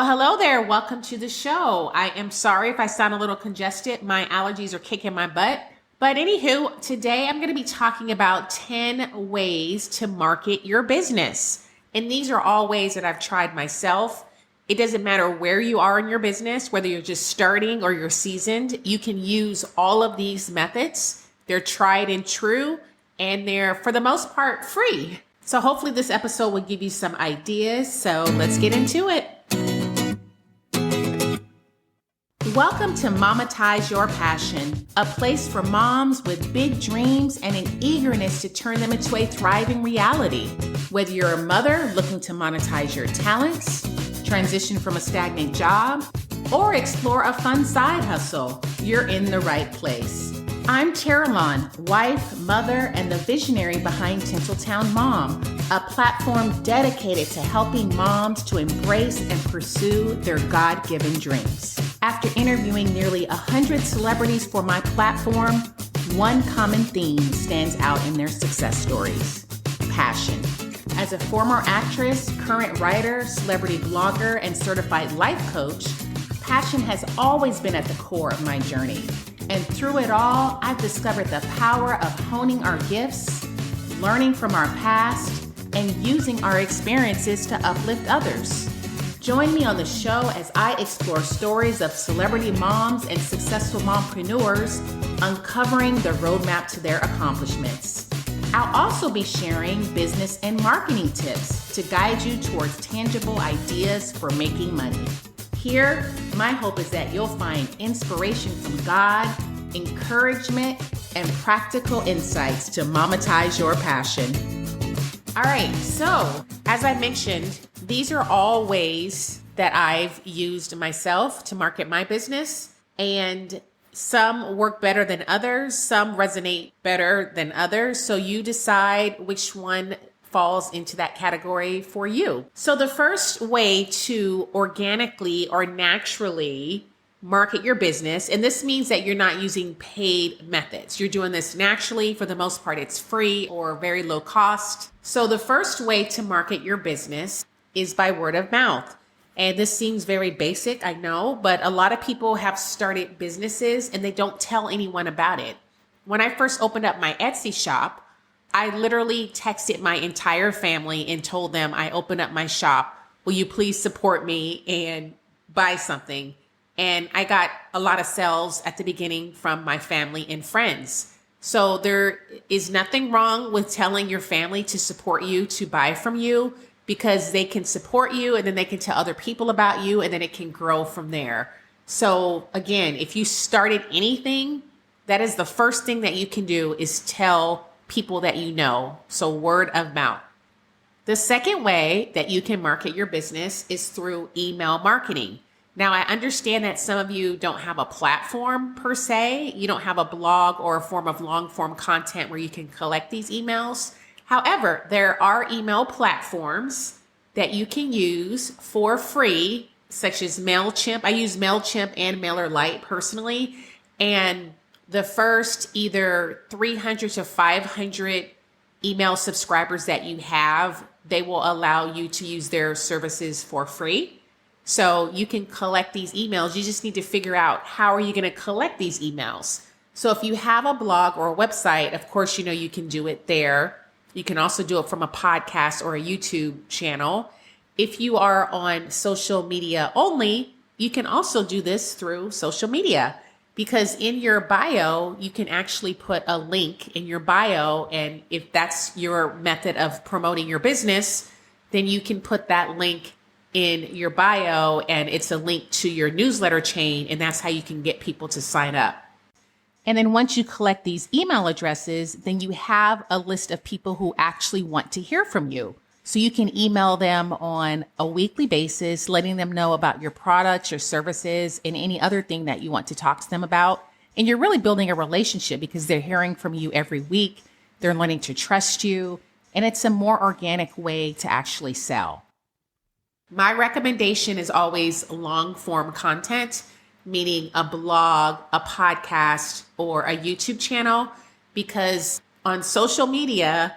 Well, hello there. Welcome to the show. I am sorry if I sound a little congested. My allergies are kicking my butt. But anywho, today I'm going to be talking about 10 ways to market your business. And these are all ways that I've tried myself. It doesn't matter where you are in your business, whether you're just starting or you're seasoned, you can use all of these methods. They're tried and true, and they're, for the most part, free. So hopefully this episode will give you some ideas. So let's get into it. Welcome to MOMetize Your Passion, a place for moms with big dreams and an eagerness to turn them into a thriving reality. Whether you're a mother looking to monetize your talents, transition from a stagnant job, or explore a fun side hustle, you're in the right place. I'm Caroline, wife, mother, and the visionary behind Tinseltown Mom, a platform dedicated to helping moms to embrace and pursue their God-given dreams. After interviewing nearly 100 celebrities for my platform, one common theme stands out in their success stories: passion. As a former actress, current writer, celebrity blogger, and certified life coach, passion has always been at the core of my journey. And through it all, I've discovered the power of honing our gifts, learning from our past, and using our experiences to uplift others. Join me on the show as I explore stories of celebrity moms and successful mompreneurs, uncovering the roadmap to their accomplishments. I'll also be sharing business and marketing tips to guide you towards tangible ideas for making money. Here, my hope is that you'll find inspiration from God, encouragement, and practical insights to monetize your passion. All right, so as I mentioned, these are all ways that I've used myself to market my business, and some work better than others, some resonate better than others. So you decide which one falls into that category for you. So the first way to organically or naturally market your business, and this means that you're not using paid methods. You're doing this naturally. For the most part, it's free or very low cost. So the first way to market your business is by word of mouth. And this seems very basic, I know, but a lot of people have started businesses and they don't tell anyone about it. When I first opened up my Etsy shop, I literally texted my entire family and told them I opened up my shop. Will you please support me and buy something? And I got a lot of sales at the beginning from my family and friends. So there is nothing wrong with telling your family to support you, to buy from you, because they can support you and then they can tell other people about you and then it can grow from there. So again, if you started anything, that is the first thing that you can do is tell people that you know. So word of mouth. The second way that you can market your business is through email marketing. Now, I understand that some of you don't have a platform per se. You don't have a blog or a form of long form content where you can collect these emails. However, there are email platforms that you can use for free, such as MailChimp. I use MailChimp and MailerLite personally. And the first either 300 to 500 email subscribers that you have, they will allow you to use their services for free. So you can collect these emails. You just need to figure out how are you going to collect these emails. So if you have a blog or a website, of course, you know, you can do it there. You can also do it from a podcast or a YouTube channel. If you are on social media only, you can also do this through social media. Because in your bio, you can actually put a link in your bio. And if that's your method of promoting your business, then you can put that link in your bio and it's a link to your newsletter chain. And that's how you can get people to sign up. And then once you collect these email addresses, then you have a list of people who actually want to hear from you. So you can email them on a weekly basis, letting them know about your products, your services, and any other thing that you want to talk to them about. And you're really building a relationship because they're hearing from you every week. They're learning to trust you. And it's a more organic way to actually sell. My recommendation is always long form content, meaning a blog, a podcast, or a YouTube channel, because on social media,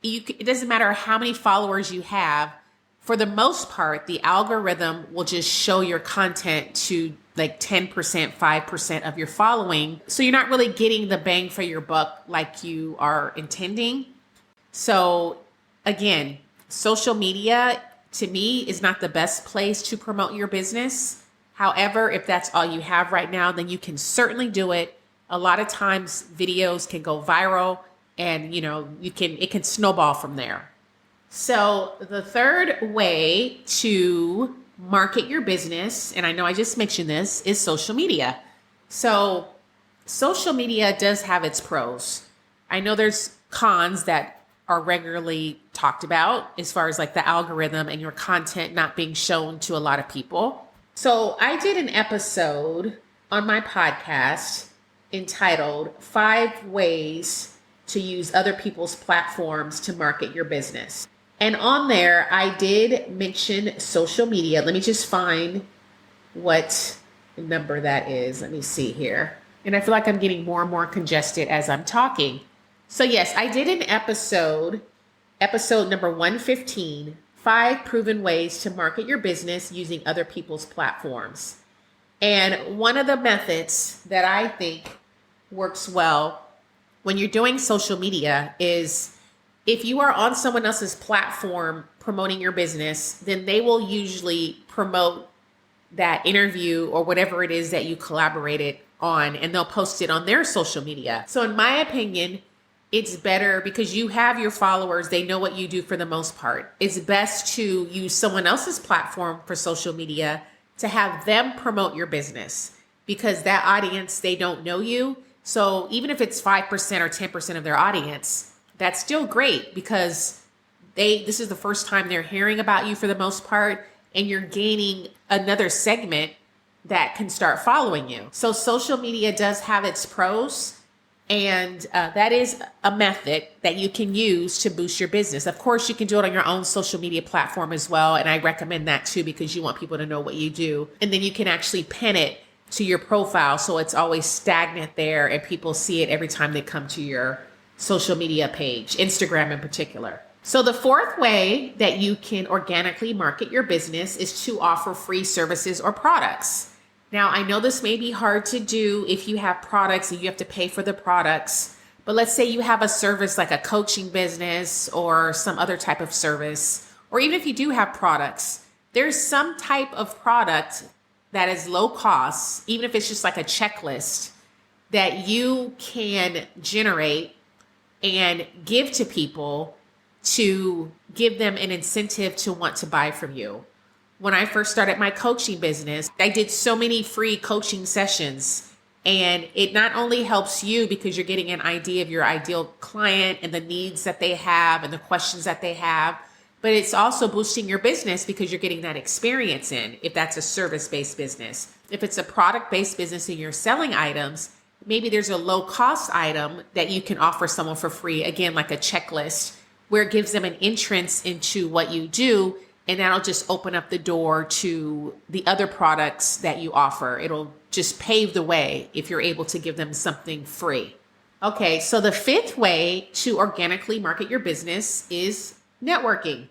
it doesn't matter how many followers you have. for the most part, the algorithm will just show your content to like 10%, 5% of your following. So you're not really getting the bang for your buck like you are intending. So again, social media to me is not the best place to promote your business. However, if that's all you have right now, then you can certainly do it. A lot of times videos can go viral and it can snowball from there. So the third way to market your business, and I know I just mentioned this, is social media. So social media does have its pros. I know there's cons that are regularly talked about as far as like the algorithm and your content not being shown to a lot of people. So I did an episode on my podcast entitled 5 Ways to Use Other People's Platforms to Market Your Business. And on there, I did mention social media. Let me just find what number that is. Let me see here. And I feel like I'm getting more and more congested as I'm talking. So yes, I did an episode number 115, 5 Proven Ways to Market Your Business Using Other People's Platforms. And one of the methods that I think works well when you're doing social media is if you are on someone else's platform promoting your business, then they will usually promote that interview or whatever it is that you collaborated on, and they'll post it on their social media. So in my opinion, it's better because you have your followers. They know what you do for the most part. It's best to use someone else's platform for social media to have them promote your business because that audience, they don't know you. So even if it's 5% or 10% of their audience, that's still great because this is the first time they're hearing about you for the most part, and you're gaining another segment that can start following you. So social media does have its pros. And that is a method that you can use to boost your business. Of course, you can do it on your own social media platform as well. And I recommend that too, because you want people to know what you do. And then you can actually pin it to your profile so it's always stagnant there and people see it every time they come to your social media page, Instagram in particular. So the fourth way that you can organically market your business is to offer free services or products. Now, I know this may be hard to do if you have products and you have to pay for the products, but let's say you have a service like a coaching business or some other type of service, or even if you do have products, there's some type of product that is low cost, even if it's just like a checklist that you can generate and give to people to give them an incentive to want to buy from you. When I first started my coaching business, I did so many free coaching sessions, and it not only helps you because you're getting an idea of your ideal client and the needs that they have and the questions that they have, but it's also boosting your business because you're getting that experience in, if that's a service-based business. If it's a product-based business and you're selling items, maybe there's a low-cost item that you can offer someone for free, again, like a checklist, where it gives them an entrance into what you do. And that'll just open up the door to the other products that you offer. It'll just pave the way if you're able to give them something free. Okay, so the fifth way to organically market your business is networking.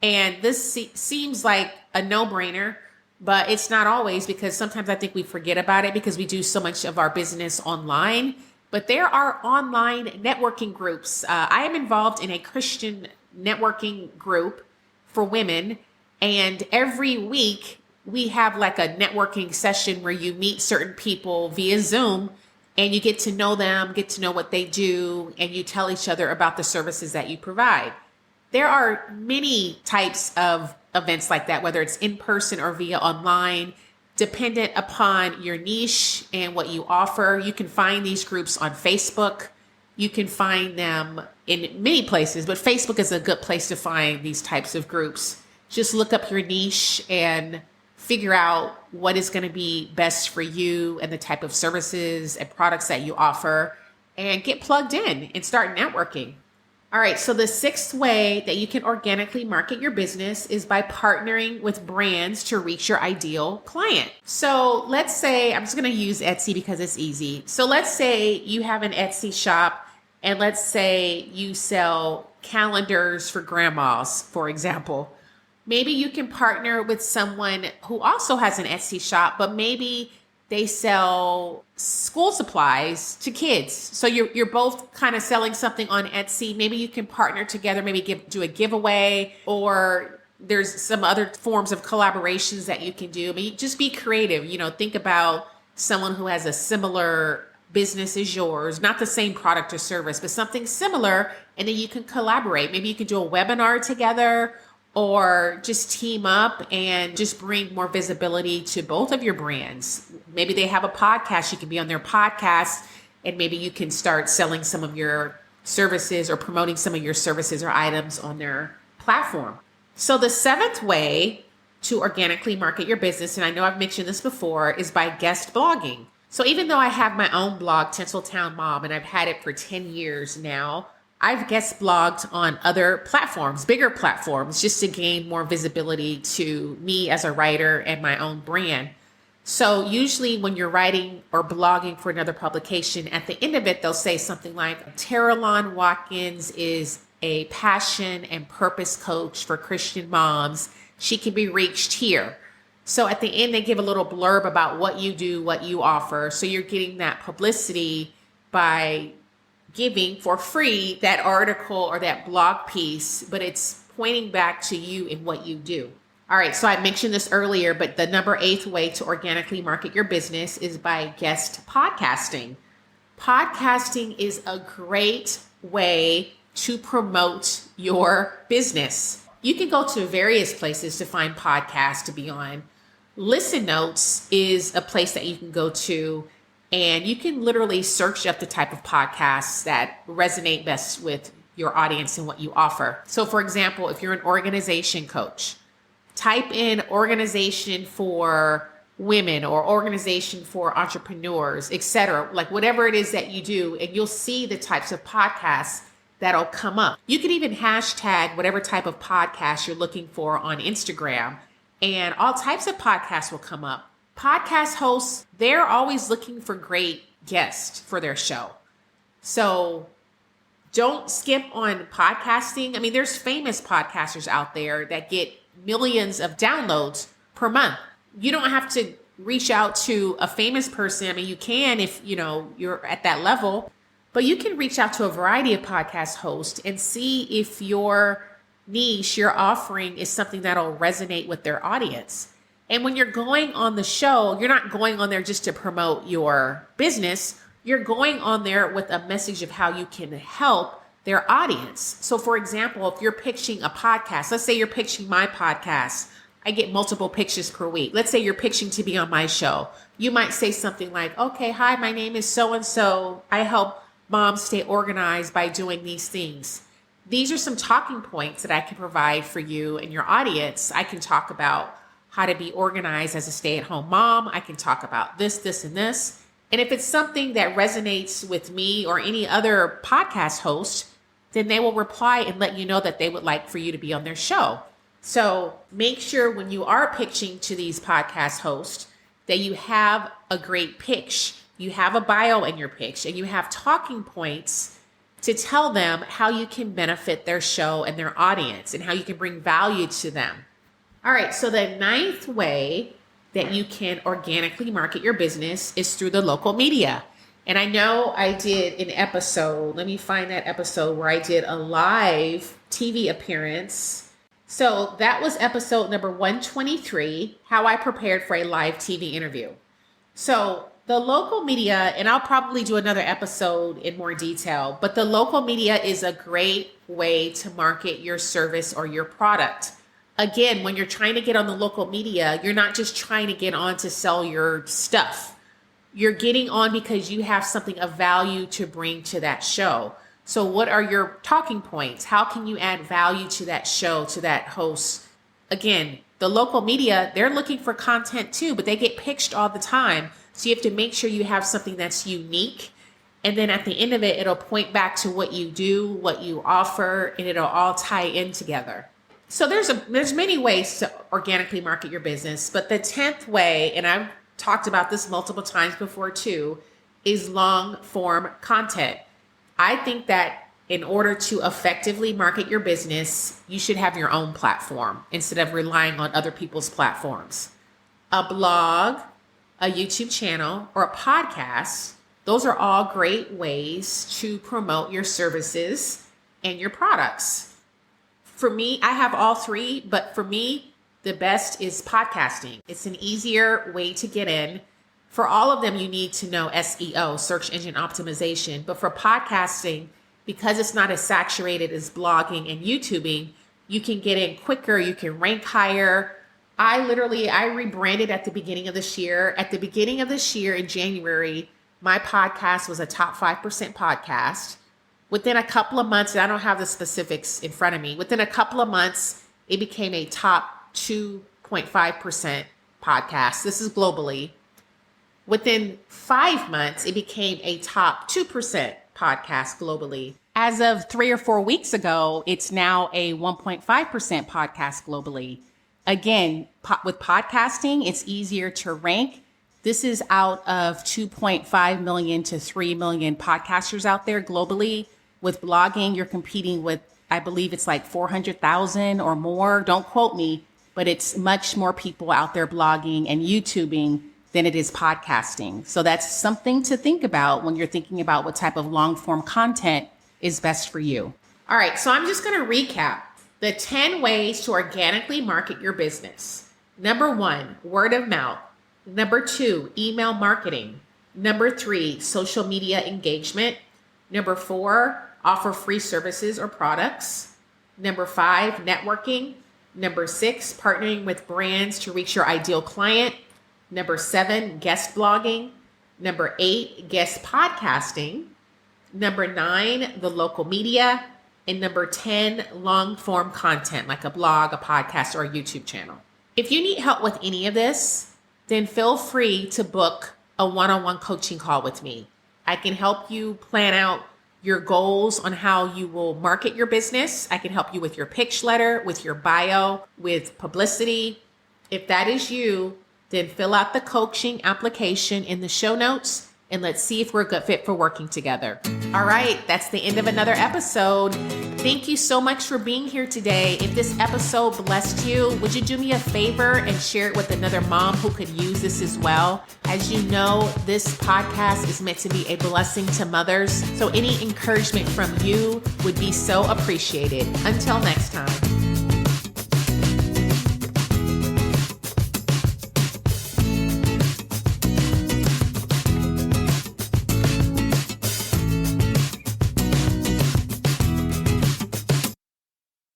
And this seems like a no-brainer, but it's not always, because sometimes I think we forget about it because we do so much of our business online. But there are online networking groups. I am involved in a Christian networking group for women. And every week we have like a networking session where you meet certain people via Zoom and you get to know them, get to know what they do, and you tell each other about the services that you provide. There are many types of events like that, whether it's in person or via online, dependent upon your niche and what you offer. You can find these groups on Facebook. You can find them in many places, but Facebook is a good place to find these types of groups. Just look up your niche and figure out what is going to be best for you and the type of services and products that you offer, and get plugged in and start networking. All right, so the sixth way that you can organically market your business is by partnering with brands to reach your ideal client. So let's say, I'm just going to use Etsy because it's easy. So let's say you have an Etsy shop, and let's say you sell calendars for grandmas, for example. Maybe you can partner with someone who also has an Etsy shop, but maybe they sell school supplies to kids. So you're both kind of selling something on Etsy. Maybe you can partner together, maybe do a giveaway, or there's some other forms of collaborations that you can do. I mean, just be creative. Think about someone who has a similar business as yours, not the same product or service, but something similar, and then you can collaborate. Maybe you can do a webinar together, or just team up and just bring more visibility to both of your brands. Maybe they have a podcast. You can be on their podcast, and maybe you can start selling some of your services or promoting some of your services or items on their platform. So the seventh way to organically market your business, and I know I've mentioned this before, is by guest blogging. So even though I have my own blog, Tinseltown Mom, and I've had it for 10 years now, I've guest blogged on other platforms, bigger platforms, just to gain more visibility to me as a writer and my own brand. So usually when you're writing or blogging for another publication, at the end of it, they'll say something like, Terrellon Watkins is a passion and purpose coach for Christian moms. She can be reached here. So at the end, they give a little blurb about what you do, what you offer. So you're getting that publicity by giving for free that article or that blog piece, but it's pointing back to you and what you do. All right, so I mentioned this earlier, but the number 8th way to organically market your business is by guest podcasting. Podcasting is a great way to promote your business. You can go to various places to find podcasts to be on. Listen Notes is a place that you can go to, and you can literally search up the type of podcasts that resonate best with your audience and what you offer. So for example, if you're an organization coach, type in organization for women or organization for entrepreneurs, etc. Like whatever it is that you do, and you'll see the types of podcasts that'll come up. You can even hashtag whatever type of podcast you're looking for on Instagram, and all types of podcasts will come up. Podcast hosts, they're always looking for great guests for their show. So don't skip on podcasting. I mean, there's famous podcasters out there that get millions of downloads per month. You don't have to reach out to a famous person. I mean, you can if you're at that level, but you can reach out to a variety of podcast hosts and see if your niche, your offering is something that'll resonate with their audience. And when you're going on the show, you're not going on there just to promote your business. You're going on there with a message of how you can help their audience. So for example, if you're pitching a podcast, let's say you're pitching my podcast. I get multiple pitches per week. Let's say you're pitching to be on my show. You might say something like, okay, hi, my name is so-and-so. I help moms stay organized by doing these things. These are some talking points that I can provide for you and your audience. I can talk about how to be organized as a stay-at-home mom. I can talk about this, this, and this. And if it's something that resonates with me or any other podcast host, then they will reply and let you know that they would like for you to be on their show. So make sure when you are pitching to these podcast hosts that you have a great pitch. You have a bio in your pitch, and you have talking points to tell them how you can benefit their show and their audience and how you can bring value to them. All right, so the 9th way that you can organically market your business is through the local media. And I know I did an episode, let me find that episode where I did a live TV appearance. So that was episode number 123, how I prepared for a live TV interview. So the local media, and I'll probably do another episode in more detail, but the local media is a great way to market your service or your product. Again, when you're trying to get on the local media, you're not just trying to get on to sell your stuff. You're getting on because you have something of value to bring to that show. So what are your talking points? How can you add value to that show, to that host? Again, the local media, they're looking for content too, but they get pitched all the time. So you have to make sure you have something that's unique. And then at the end of it, it'll point back to what you do, what you offer, and it'll all tie in together. So there's many ways to organically market your business, but the 10th way, and I've talked about this multiple times before too, is long form content. I think that in order to effectively market your business, you should have your own platform instead of relying on other people's platforms. A blog, a YouTube channel, or a podcast, those are all great ways to promote your services and your products. For me, I have all three, but for me, the best is podcasting. It's an easier way to get in. For all of them, you need to know SEO, search engine optimization. But for podcasting, because it's not as saturated as blogging and YouTubing, you can get in quicker, you can rank higher. I rebranded at the beginning of this year. At the beginning of this year in January, my podcast was a top 5% podcast. Within a couple of months, and I don't have the specifics in front of me, within a couple of months, it became a top 2.5% podcast. This is globally. Within 5 months, it became a top 2% podcast globally. As of 3 or 4 weeks ago, it's now a 1.5% podcast globally. Again, with podcasting, it's easier to rank. This is out of 2.5 million to 3 million podcasters out there globally. With blogging, you're competing with, I believe it's like 400,000 or more. Don't quote me, but it's much more people out there blogging and YouTubing than it is podcasting. So that's something to think about when you're thinking about what type of long form content is best for you. All right, so I'm just going to recap the 10 ways to organically market your business. Number 1, word of mouth. Number 2, email marketing. Number 3, social media engagement. Number 4, offer free services or products. Number 5, networking. Number 6, partnering with brands to reach your ideal client. Number 7, guest blogging. Number 8, guest podcasting. Number 9, the local media. And number 10, long form content like a blog, a podcast, or a YouTube channel. If you need help with any of this, then feel free to book a one-on-one coaching call with me. I can help you plan out your goals on how you will market your business. I can help you with your pitch letter, with your bio, with publicity. If that is you, then fill out the coaching application in the show notes and let's see if we're a good fit for working together. All right, that's the end of another episode. Thank you so much for being here today. If this episode blessed you, would you do me a favor and share it with another mom who could use this as well? As you know, this podcast is meant to be a blessing to mothers. So any encouragement from you would be so appreciated. Until next time.